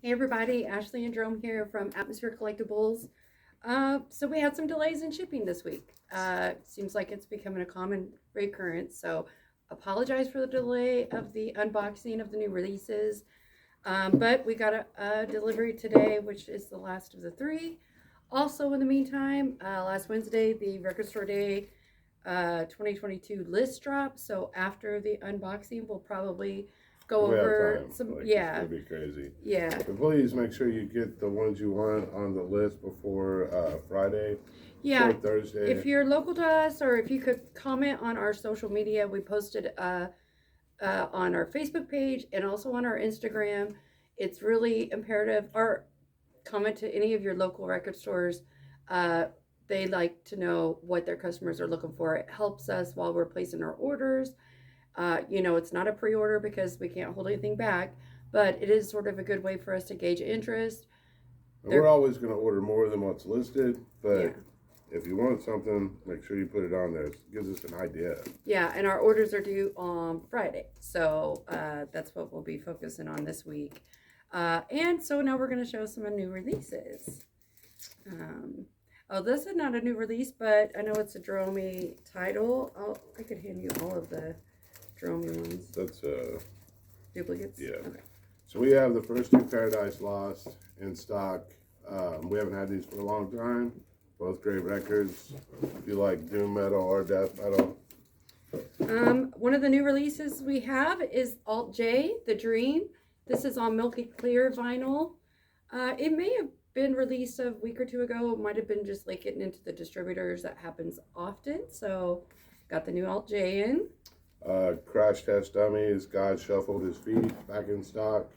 Hey everybody, Ashley and Jerome here from Atmosphere Collectibles. So we had some delays in shipping this week. Seems like it's becoming a common recurrence. So apologize for the delay of the unboxing of the new releases. But we got a delivery today, which is the last of the three. Also, in the meantime, last Wednesday, the Record Store Day 2022 list dropped. So after the unboxing, we'll probably go over some. Like, Yeah, it's gonna be crazy. yeah. But please make sure you get the ones you want on the list before Friday. Yeah, or Thursday. if you're local to us, or if you could comment on our social media, we posted on our Facebook page and also on our Instagram. It's really imperative. Or comment to any of your local record stores. They like to know what their customers are looking for. It helps us while we're placing our orders. It's not a pre-order because we can't hold anything back, but it is sort of a good way for us to gauge interest. We're always going to order more than what's listed, but Yeah. if you want something, make sure you put it on there. It gives us an idea. Yeah, and our orders are due on Friday, so that's what we'll be focusing on this week. And so now we're going to show some new releases. This is not a new release, but I know it's a Dromey title. I could hand you all of the Dromey ones. That's duplicates? Yeah. Okay. So we have the first two Paradise Lost in stock. We haven't had these for a long time. Both great records. If you like doom metal or death metal. One of the new releases we have is AltJ The Dream. This is on Milky Clear vinyl. It may have been released a week or two ago. It might have been just like getting into the distributors. That happens often. So got the new AltJ in. Crash Test Dummies, God Shuffled His Feet, back in stock.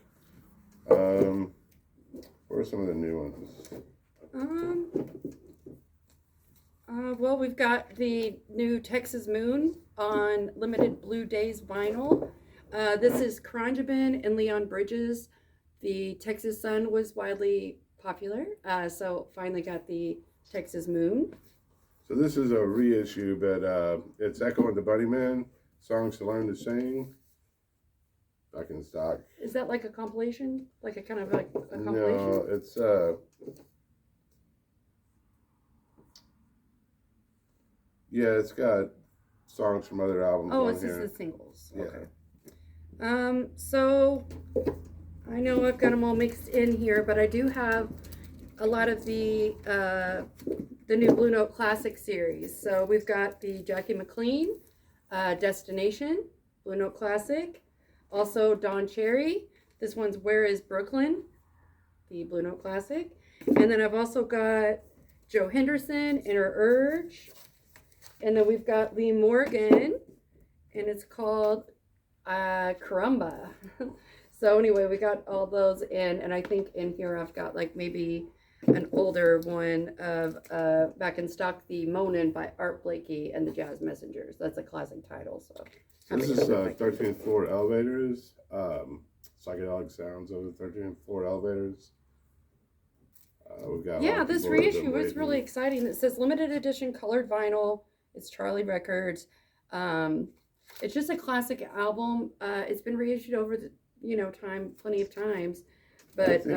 What are some of the new ones? Well, we've got the new Texas Moon on Limited Blue Days vinyl. This is Karanjabin and Leon Bridges. The Texas Sun was widely popular, so finally got the Texas Moon. So this is a reissue, but it's Echo and the Bunnymen, Songs to Learn to Sing, back in stock. Is that like a compilation? Like a kind of like a compilation? No, it's yeah, it's got songs from other albums on it's here. just the singles. Yeah. Okay. So I know I've got them all mixed in here, but I do have a lot of the new Blue Note Classic series. So we've got the Jackie McLean, Destination, Blue Note Classic. Also Don Cherry. This one's Where is Brooklyn, the Blue Note Classic. And then I've also got Joe Henderson, Inner Urge. And then we've got Lee Morgan, and it's called Caramba. So anyway, we got all those in, and I think in here I've got like maybe an older one of back in stock, the Moanin' by Art Blakey and the Jazz Messengers. That's a classic title. So this is 13th Floor Elevators, psychedelic sounds of the 13th Floor Elevators. We've got this reissue was really exciting. It says limited edition colored vinyl. It's Charlie Records. It's just a classic album. It's been reissued over the time, plenty of times. But I think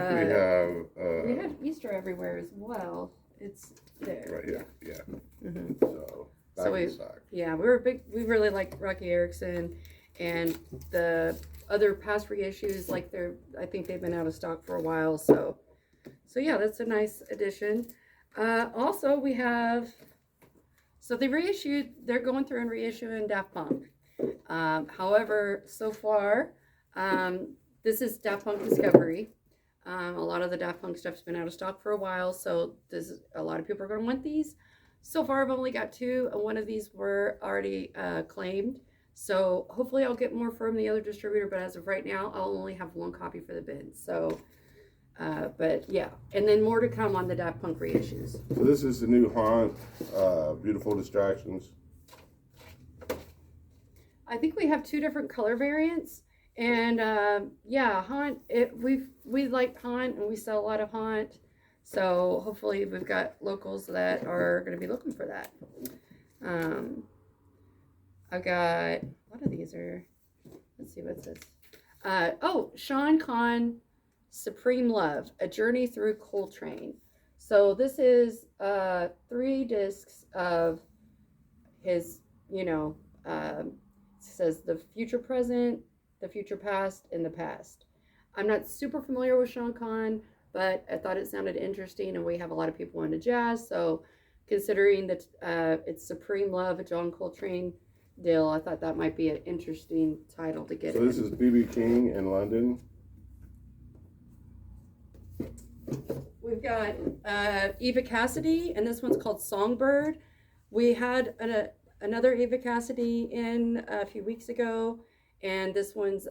we had Easter everywhere as well. It's there. Right here, yeah. Mm-hmm. So back in stock. Yeah, we really like Rocky Erickson, and the other past reissues, I think they've been out of stock for a while. So yeah, that's a nice addition. Also, we have. So they're going through and reissuing Daft Punk. However, so far, this is Daft Punk Discovery. A lot of the Daft Punk stuff's been out of stock for a while, so a lot of people are going to want these. So far, I've only got two, and one of these were already claimed. So hopefully I'll get more from the other distributor, but as of right now, I'll only have one copy for the bin. So, but yeah, and then more to come on the Daft Punk reissues. So this is the new Haunt, Beautiful Distractions. I think we have two different color variants, and Haunt. We like Haunt, and we sell a lot of Haunt. So hopefully we've got locals that are going to be looking for that. I've got what are these? Let's see what's this. Sean Conn Supreme Love, A Journey Through Coltrane. So this is 3 discs of his, it says the future present, the future past, and the past. I'm not super familiar with Sean Conn, but I thought it sounded interesting, and we have a lot of people into jazz, so considering that it's Supreme Love, a John Coltrane deal, I thought that might be an interesting title to get. So this is B.B. King in London. We've got Eva Cassidy, and this one's called Songbird. We had another Eva Cassidy in a few weeks ago, and this one's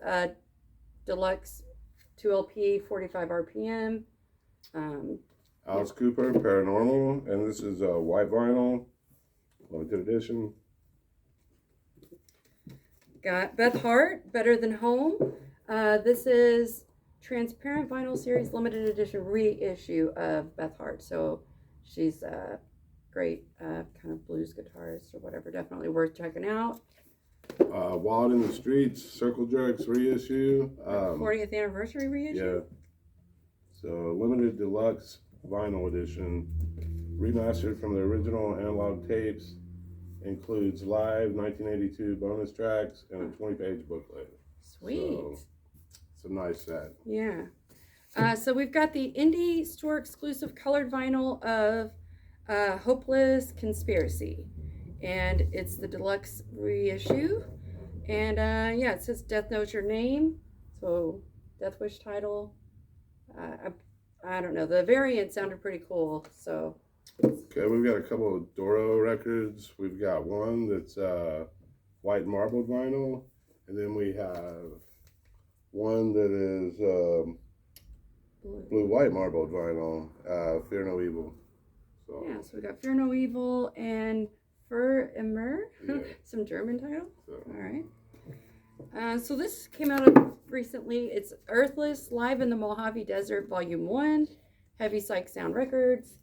deluxe 2LP, 45 RPM. Alice Cooper, Paranormal, and this is a white vinyl, limited edition. Got Beth Hart, Better Than Home. This is transparent vinyl series limited edition reissue of Beth Hart. So she's a great kind of blues guitarist or whatever. Definitely worth checking out. Wild in the Streets, Circle Jerks reissue. 40th anniversary reissue? Yeah. So limited deluxe vinyl edition, remastered from the original analog tapes, includes live 1982 bonus tracks and a 20-page booklet. Sweet. So, it's a nice set. Yeah. So we've got the indie store exclusive colored vinyl of Hopeless Conspiracy. And it's the deluxe reissue. And yeah, it says Death Knows Your Name. So Death Wish title. I don't know. The variant sounded pretty cool. So. Okay, we've got a couple of Doro records. We've got one that's white marbled vinyl. And then we have one that is blue-white marbled vinyl, Fear No Evil. So, yeah, so we got Fear No Evil and Für Immer, yeah. some German title. So. All right. So this came out recently. It's Earthless, Live in the Mojave Desert, Volume 1, Heavy Psych Sound Records.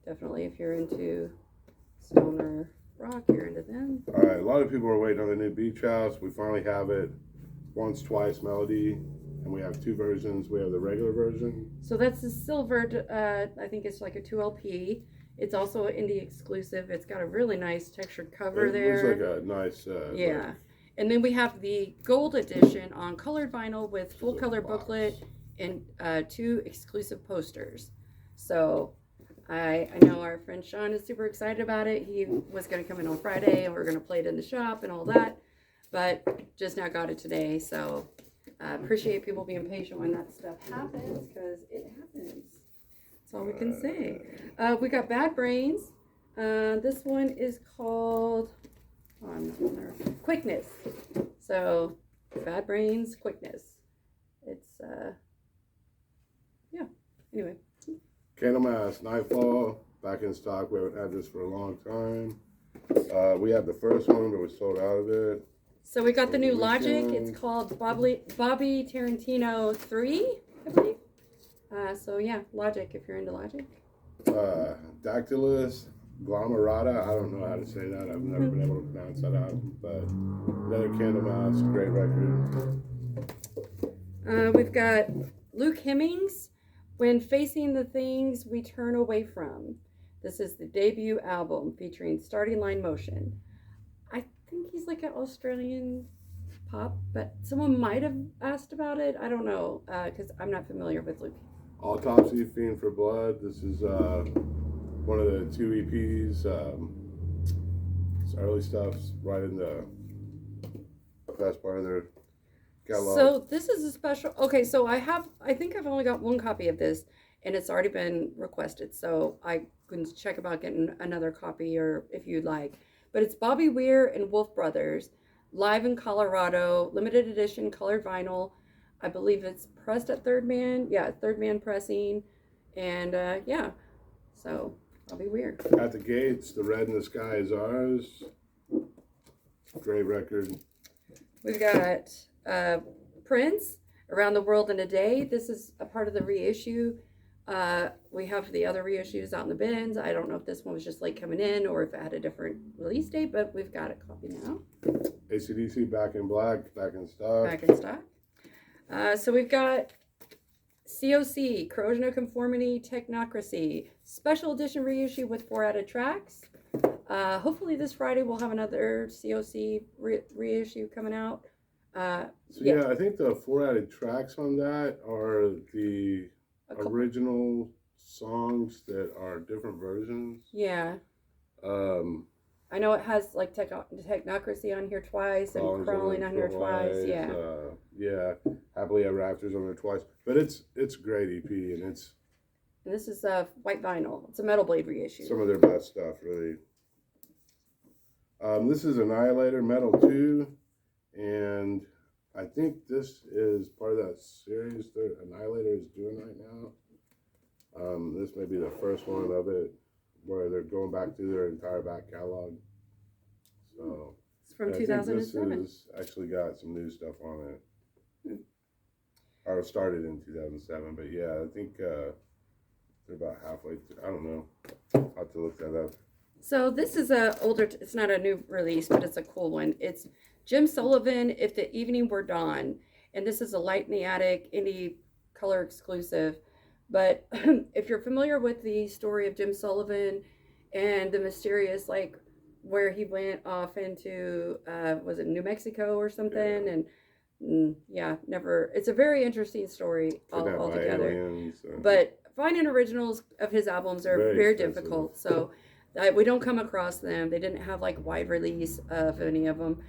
Definitely if you're into stoner rock, you're into them. All right, a lot of people are waiting on the new Beach House. We finally have it. Once Twice Melody, and we have 2 versions. We have the regular version. So that's the silvered, I think it's like a 2LP. It's also an indie exclusive. It's got a really nice textured cover there. It looks like a nice... yeah. And then we have the gold edition on colored vinyl with full color booklet and 2 exclusive posters. So I know our friend Sean is super excited about it. He was going to come in on Friday and we're going to play it in the shop and all that. But just now got it today, so appreciate people being patient when that stuff happens, because it happens. That's all we can say. We got Bad Brains. This one is called Quickness. So Bad Brains, Quickness. It's yeah. Anyway. Candlemass, Nightfall, back in stock. We haven't had this for a long time. We had the first one, but we sold out of it. So we got the new Logic. It's called Bobby Tarantino 3, I believe. So yeah, Logic, if you're into Logic. Dactylus, Glomerata. I don't know how to say that. I've never been able to pronounce that out. But another Candlemass, great record. We've got Luke Hemmings, When Facing the Things We Turn Away From. This is the debut album featuring Starting Line Motion. I think he's like an Australian pop, but someone might have asked about it. I don't know, because I'm not familiar with Luke. Autopsy, Fiend for Blood. This is one of the 2 EPs. It's early stuff, right in the best part of their catalog. So this is a special. Okay, so I think I've only got 1 copy of this, and it's already been requested. So I can check about getting another copy, or if you'd like. But it's Bobby Weir and Wolf Brothers, live in Colorado, limited edition, colored vinyl. I believe it's pressed at Third Man. Yeah, Third Man pressing. And yeah, so Bobby Weir. At the Gates, The Red in the Sky Is Ours. Great record. We've got Prince, Around the World in a Day. This is a part of the reissue. We have the other reissues out in the bins. I don't know if this one was just late coming in or if it had a different release date, but we've got a copy now. AC/DC, Back in Black, back in stock. Back in stock. So we've got COC, Corrosion of Conformity, Technocracy, special edition reissue with 4 added tracks. Hopefully this Friday we'll have another COC reissue coming out. Yeah, I think the 4 added tracks on that are the original songs that are different versions. Yeah. I know it has like Technocracy on here twice and Crawling on here twice. Yeah. Yeah, Happily Ever After's on there twice. But it's a great EP, and this is white vinyl. It's a Metal Blade reissue. Some of their best stuff, really. This is Annihilator Metal II, and I think this is part of that series that Annihilator is doing right now. This may be the first one of it where they're going back through their entire back catalog. So it's from 2007. This has actually got some new stuff on it. Or started in 2007, but yeah, I think they're about halfway through. I don't know. I'll have to look that up. So this is a older, it's not a new release, but it's a cool one. It's Jim Sullivan, If the Evening Were Dawn. And this is a Light in the Attic indie color exclusive. But if you're familiar with the story of Jim Sullivan and the mysterious, like, where he went off into, was it New Mexico or something? And yeah, never, it's a very interesting story altogether. Aliens, but finding originals of his albums are very difficult. So we don't come across them. They didn't have like wide release of any of them.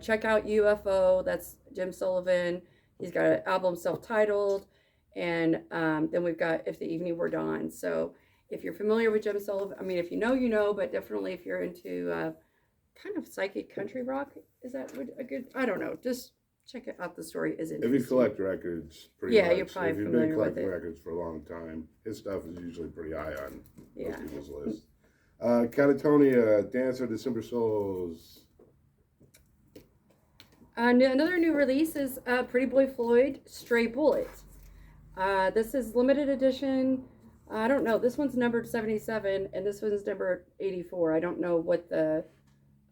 Check out UFO. That's Jim Sullivan. He's got an album self-titled. And then we've got If the Evening Were Dawn. So if you're familiar with Jim Sullivan, I mean, if you know, you know, but definitely if you're into kind of psychic country rock, is that a good, I don't know, just check it out. The story is interesting. If you collect records, pretty much. You're probably familiar with it. If you've been collecting records for a long time, his stuff is usually pretty high on most people's list. Catatonia, Dance of December Souls. Another new release is Pretty Boy Floyd, Stray Bullet. This is limited edition. I don't know. This one's numbered 77, and this one's numbered 84. I don't know what the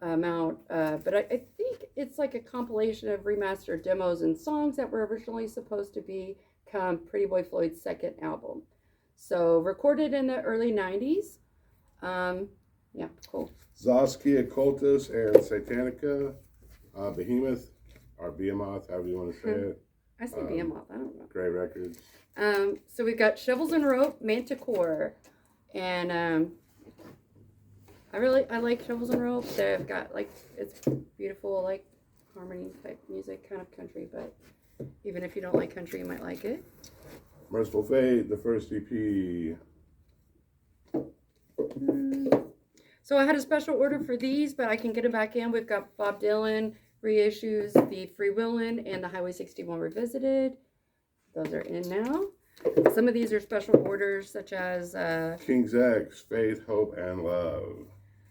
amount, but I think it's like a compilation of remastered demos and songs that were originally supposed to become Pretty Boy Floyd's second album. So recorded in the early 90s. Yeah, cool. Zosky, Occultus, and Satanica, Behemoth, or Behemoth, however you want to say it. I say Behemoth, I don't know. Great records. So we've got Shovels and Rope, Manticore, and I like Shovels and Rope. They've got like, it's beautiful, like harmony type music, kind of country, but even if you don't like country, you might like it. Merciful Fate, the first EP. So I had a special order for these, but I can get them back in. We've got Bob Dylan reissues, the Free Willin' and the Highway 61 Revisited. Those are in now. Some of these are special orders, such as King's X, Faith, Hope, and Love.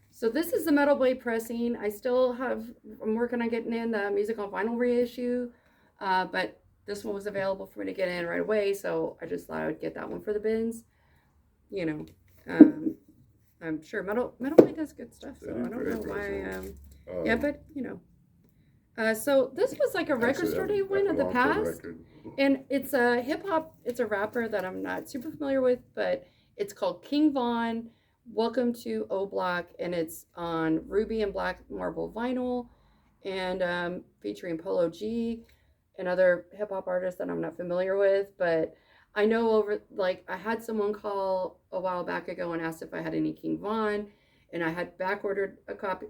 So this is the Metal Blade pressing. I'm working on getting in the Music on Vinyl reissue, but this one was available for me to get in right away, so I just thought I would get that one for the bins. You know, I'm sure Metal Blade does good stuff, so I don't know why. Yeah, but you know. So this was like a record store day one of the past, and it's a hip hop. It's a rapper that I'm not super familiar with, but it's called King Vaughn. Welcome to O Block, and it's on ruby and black marble vinyl, and featuring Polo G and other hip hop artists that I'm not familiar with, but I know I had someone call a while back ago and asked if I had any King Vaughn, and I had back ordered a copy,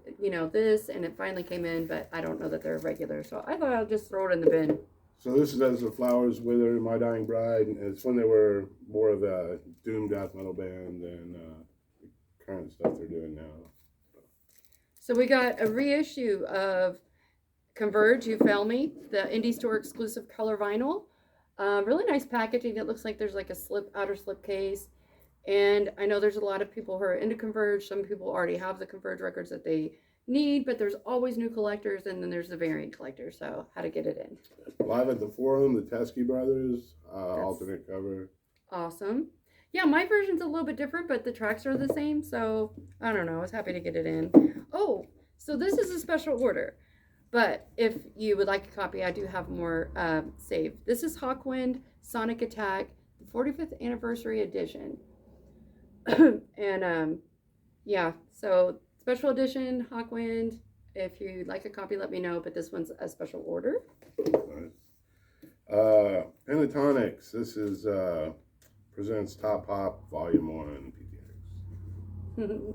this, and it finally came in, but I don't know that they're regular, so I thought I'll just throw it in the bin. So this is As the Flowers Wither, My Dying Bride, and it's when they were more of a doom death metal band than the current stuff they're doing now. So we got a reissue of Converge, You Fail Me, the indie store exclusive color vinyl. Really nice packaging. It looks like there's like a outer slip case. And I know there's a lot of people who are into Converge. Some people already have the Converge records that they need, but there's always new collectors, and then there's the variant collectors. So how to get it in. Live at the Forum, the Teskey Brothers, alternate cover. Awesome. Yeah, my version's a little bit different, but the tracks are the same. So I don't know. I was happy to get it in. Oh, so this is a special order. But if you would like a copy, I do have more saved. This is Hawkwind Sonic Attack, the 45th anniversary edition. And yeah, so special edition Hawkwind. If you'd like a copy, let me know. But this one's a special order. Pentatonics. This is presents Top Pop Volume 1 PTX.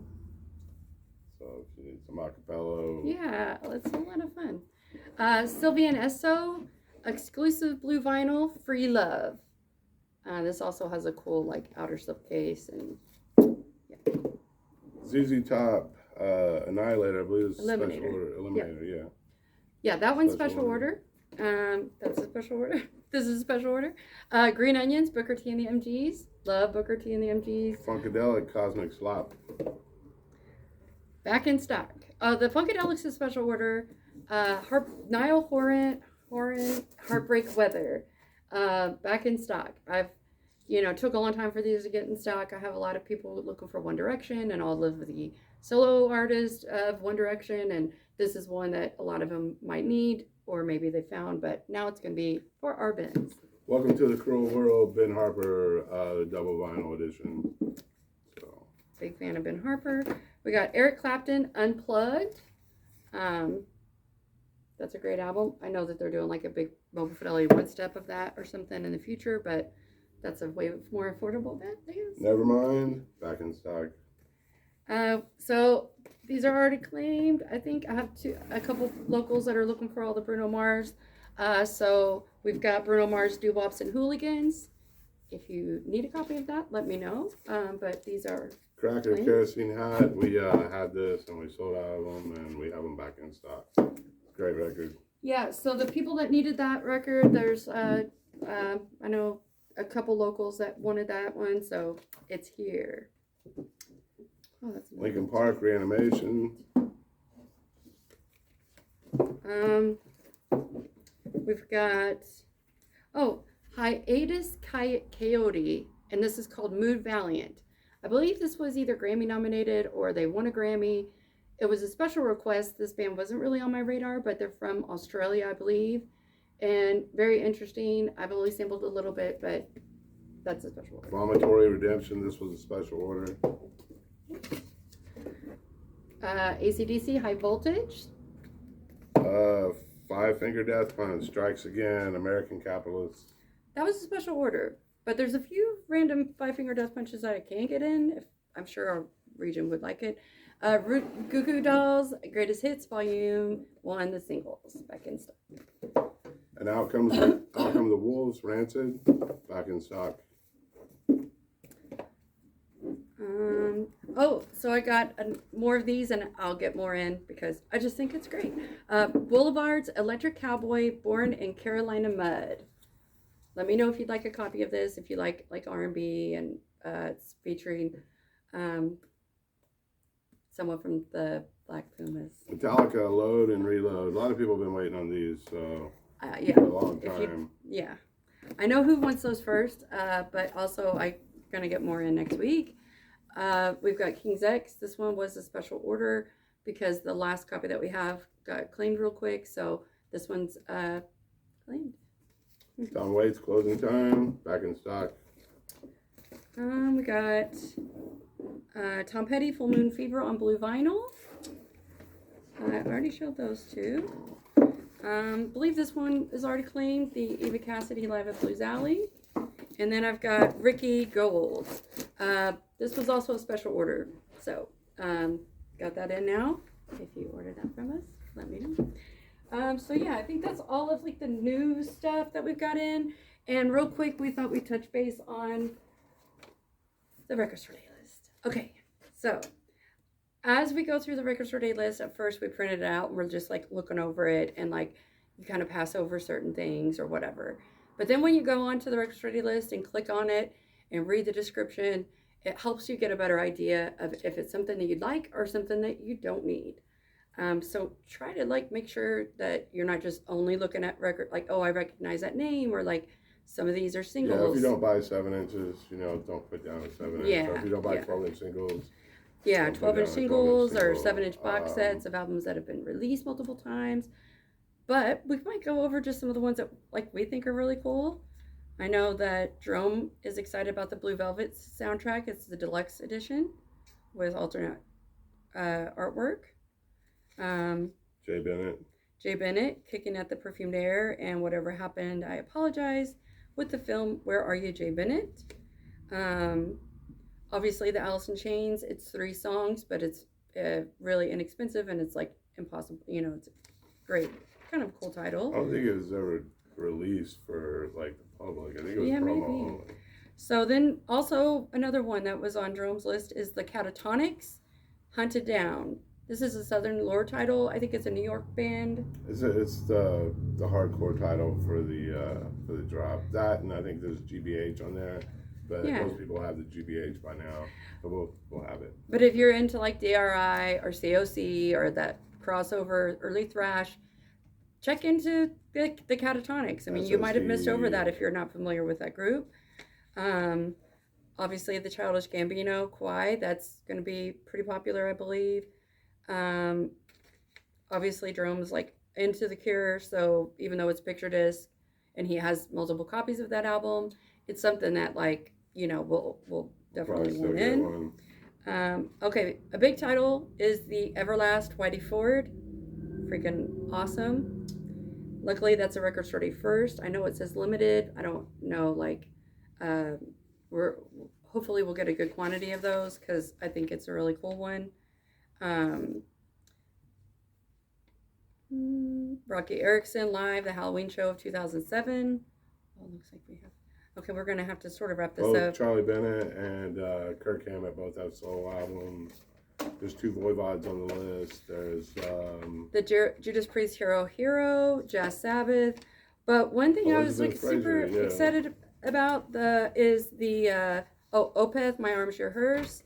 So if you need some acapella. Yeah, that's a lot of fun. Sylvian Esso, exclusive blue vinyl, Free Love. This also has a cool like outer slipcase and yeah. ZZ Top, Annihilator, I believe it's Eliminator. special order. Eliminator, yeah. Yeah, that one's special order. That's a special order. This is a special order. Green Onions, Booker T and the MGs. Love Booker T and the MGs. Funkadelic, Cosmic Slop. Back in stock. The Funkadelics is special order. Niall Horan, Heartbreak Weather. Back in stock. I've, took a long time for these to get in stock. I have a lot of people looking for One Direction and all of the solo artists of One Direction, and this is one that a lot of them might need, or maybe they found, but now it's going to be for our bins. Welcome to the Cruel World, Ben Harper, double vinyl edition. So. Big fan of Ben Harper. We got Eric Clapton, Unplugged. That's a great album. I know that they're doing like a big Mobile Fidelity one-step of that or something in the future, but that's a way more affordable bet, I guess. Nevermind, back in stock. So these are already claimed. I think I have a couple locals that are looking for all the Bruno Mars. So we've got Bruno Mars Doo-Wops and Hooligans. If you need a copy of that, let me know. But these are Cracker claimed. Kerosene Hat. We had this and we sold out of them, and we have them back in stock. Great record. Yeah, so the people that needed that record, there's I know a couple locals that wanted that one, so it's here. Oh, that's Linkin Park, Reanimation. We've got Hiatus Coyote, and this is called Mood Valiant. I believe this was either Grammy nominated or they won a Grammy. It was a special request. This band wasn't really on my radar, but they're from Australia, I believe, and very interesting. I've only sampled a little bit, but that's a special order. Vomitory Redemption. This was a special order. AC/DC High Voltage. Five Finger Death Punch, Strikes Again, American Capitalist. That was a special order, but there's a few random Five Finger Death Punches that I can get in. If I'm sure our region would like it. Goo Goo Dolls, Greatest Hits, Volume 1, the singles, back in stock. And Out Come the Wolves, Rancid, back in stock. So I got more of these, and I'll get more in because I just think it's great. Boulevards, Electric Cowboy, Born in Carolina Mud. Let me know if you'd like a copy of this, if you like R&B, and it's featuring someone from the Black Pumas. Metallica, Load and Reload. A lot of people have been waiting on these, so Yeah, for a long time. Yeah, I know who wants those first, but also I'm gonna get more in next week. We've got King's X. This one was a special order because the last copy that we have got claimed real quick, so this one's claimed. Tom Waits, Closing Time, back in stock. We got Tom Petty, Full Moon Fever on blue vinyl. I already showed those two. Believe this one is already claimed, the Eva Cassidy Live at Blues Alley. And then I've got Ricky Gold. This was also a special order, so got that in now. If you order that from us, let me know. So yeah, I think that's all of like the new stuff that we've got in. And real quick, we thought we'd touch base on the Record Store Day list. Okay, so as we go through the Record Store Day list, at first we printed it out and we're just like looking over it and like you kind of pass over certain things or whatever. But then when you go onto the Record Store Day list and click on it and read the description, it helps you get a better idea of if it's something that you'd like or something that you don't need. So try to like make sure that you're not just only looking at record, like, oh, I recognize that name, or like some of these are singles. Yeah, if you don't buy 7 inches, don't put down a 7 inch. Yeah, Or if you don't buy yeah. 12-inch singles. Yeah, don't put 12-inch down a singles 12-inch or single. 7-inch box sets of albums that have been released multiple times. But we might go over just some of the ones that like we think are really cool. I know that Jerome is excited about the Blue Velvet soundtrack. It's the deluxe edition with alternate artwork. Jay Bennett. Jay Bennett, Kicking at the Perfumed Air, and Whatever Happened, I Apologize, with the film Where Are You, Jay Bennett? Obviously, the Alice in Chains, it's 3 songs, but it's really inexpensive, and it's like impossible, you know, it's great, kind of cool title. I don't think it was ever released for like the public. I think it was promo maybe. only. So then also another one that was on Jerome's list is the Catatonics, Hunted Down. This is a Southern Lore title. I think it's a New York band. It's the hardcore title for the drop. That, and I think there's GBH on there, but most people have the GBH by now, so we'll have it. But if you're into like DRI or COC or that crossover early thrash, check into the Catatonics. I mean, you might have missed over that if you're not familiar with that group. Obviously, the Childish Gambino, Kwai, that's going to be pretty popular, I believe. Obviously Jerome's like into The Cure, so even though it's picture disc and he has multiple copies of that album, it's something that like, you know, will definitely win in. Okay, a big title is the Everlast Whitey Ford. Freaking awesome. Luckily that's a record store first. I know it says limited. I don't know, like hopefully we'll get a good quantity of those because I think it's a really cool one. Rocky Erickson live, the Halloween show of 2007. Oh, looks like we have. Okay, we're gonna have to sort of wrap this up. Charlie Bennett and Kirk Hammett both have solo albums. There's 2 Voivods on the list. There's the Judas Priest Hero, Jazz Sabbath. But one thing I was like super excited about is the Opeth, My Arms Your Hers.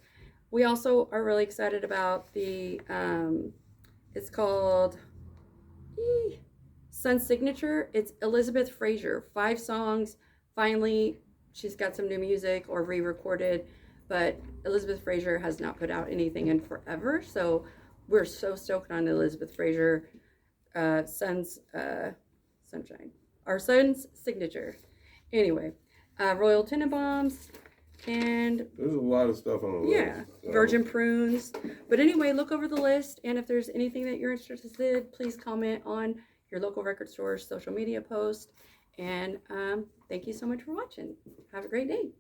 We also are really excited about the it's called Sun Signature. It's Elizabeth Fraser, 5 songs. Finally, she's got some new music or re-recorded, but Elizabeth Fraser has not put out anything in forever, so we're so stoked on Elizabeth Fraser Sun's Sunshine, our Sun's Signature. Anyway, Royal Tenenbaums, and there's a lot of stuff on the list. Yeah, so. Virgin Prunes. But anyway, look over the list, and if there's anything that you're interested in, please comment on your local record store's social media post. And thank you so much for watching. Have a great day.